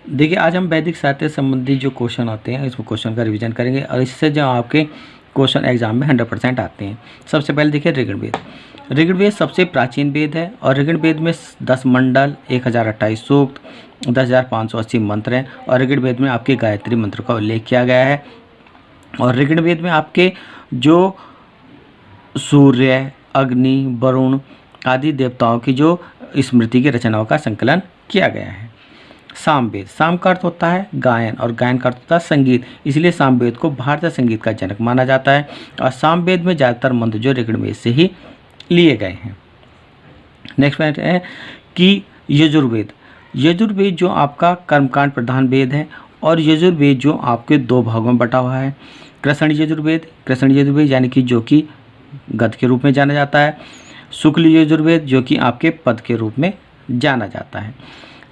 देखिए आज हम वैदिक साहित्य संबंधी जो क्वेश्चन आते हैं इसमें क्वेश्चन का रिवीजन करेंगे और इससे जो आपके क्वेश्चन एग्जाम में 100% आते हैं। सबसे पहले देखिए ऋग्वेद। ऋग्वेद सबसे प्राचीन वेद है और ऋग्वेद में 10 मंडल, 1028 सूक्त, 10,580 मंत्र हैं और ऋग्वेद में आपके गायत्री मंत्र का उल्लेख किया गया है। और ऋग्वेद में आपके जो सूर्य, अग्नि, वरुण आदि देवताओं की जो स्मृति की रचनाओं का संकलन किया गया है। सामवेद, साम का अर्थ होता है गायन और गायन का अर्थ होता है संगीत, इसलिए सामवेद को भारतीय संगीत का जनक माना जाता है। और सामवेद में ज़्यादातर मंत्र जो ऋग्वेद से ही लिए गए हैं। नेक्स्ट पॉइंट है कि यजुर्वेद। यजुर्वेद जो आपका कर्मकांड प्रधान वेद है और यजुर्वेद जो आपके 2 भागों में बटा हुआ है। कृष्ण यजुर्वेद यानी कि जो कि गद्य के रूप में जाना जाता है। शुक्ल यजुर्वेद जो कि आपके पद के रूप में जाना जाता है।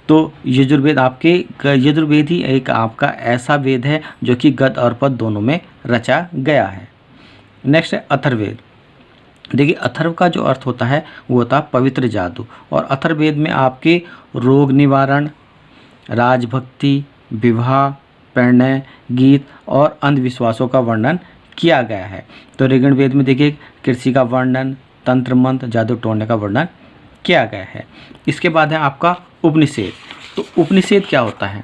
तो यजुर्वेद ही एक आपका ऐसा वेद है जो कि गद्य और पद दोनों में रचा गया है। नेक्स्ट है अथर्ववेद। देखिए अथर्व का जो अर्थ होता है वो होता है पवित्र जादू और अथर्ववेद में आपके रोग निवारण, राजभक्ति, विवाह, प्रणय, गीत और अंधविश्वासों का वर्णन किया गया है। तो ऋग्वेद में देखिए कृषि का वर्णन, तंत्र मंत्र, जादू टोने का वर्णन किया गया है। इसके बाद है आपका उपनिषेद। तो उपनिषेद क्या होता है?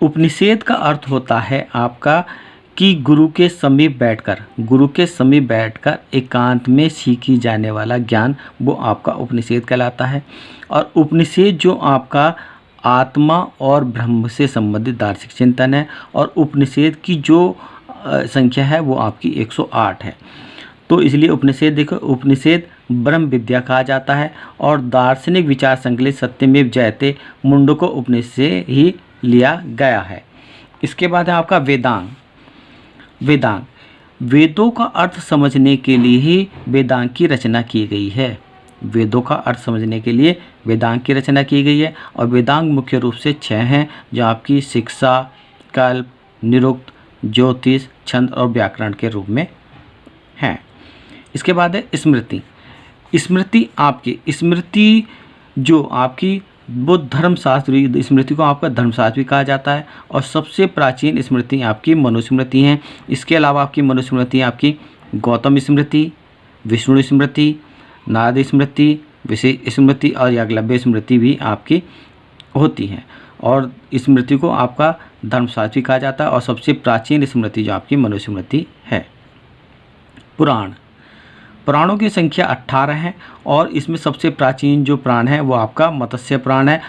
उपनिषेद का अर्थ होता है आपका कि गुरु के समीप बैठकर एकांत में सीखी जाने वाला ज्ञान, वो आपका उपनिषेद कहलाता है। और उपनिषेद जो आपका आत्मा और ब्रह्म से संबंधित दार्शनिक चिंतन है और उपनिषेद की जो संख्या है वो आपकी 108 है। तो इसलिए उपनिषेद ब्रह्म विद्या कहा जाता है और दार्शनिक विचार संकलित सत्यमेव जयते मुंडको उपनिषद से ही लिया गया है। इसके बाद है आपका वेदांग। वेदों का अर्थ समझने के लिए ही वेदांग की रचना की गई है। वेदों का अर्थ समझने के लिए वेदांग की रचना की गई है और वेदांग मुख्य रूप से 6 हैं जो आपकी शिक्षा, कल्प, निरुक्त, ज्योतिष, छंद और व्याकरण के रूप में हैं। इसके बाद है स्मृति जो आपकी बुद्ध धर्मशास्त्र, स्मृति को आपका धर्मशास्त्र भी कहा जाता है और सबसे प्राचीन स्मृति आपकी मनुस्मृति हैं। इसके अलावा आपकी मनुस्मृति आपकी गौतम स्मृति, विष्णु स्मृति, नारद स्मृति, विशेष स्मृति और याज्ञवल्क्य स्मृति भी आपकी होती हैं। और स्मृति को आपका धर्मशास्त्र भी कहा जाता है और सबसे प्राचीन स्मृति जो आपकी मनुस्मृति है। पुराणों की संख्या 18 है और इसमें सबसे प्राचीन जो पुराण है वो आपका मत्स्य पुराण है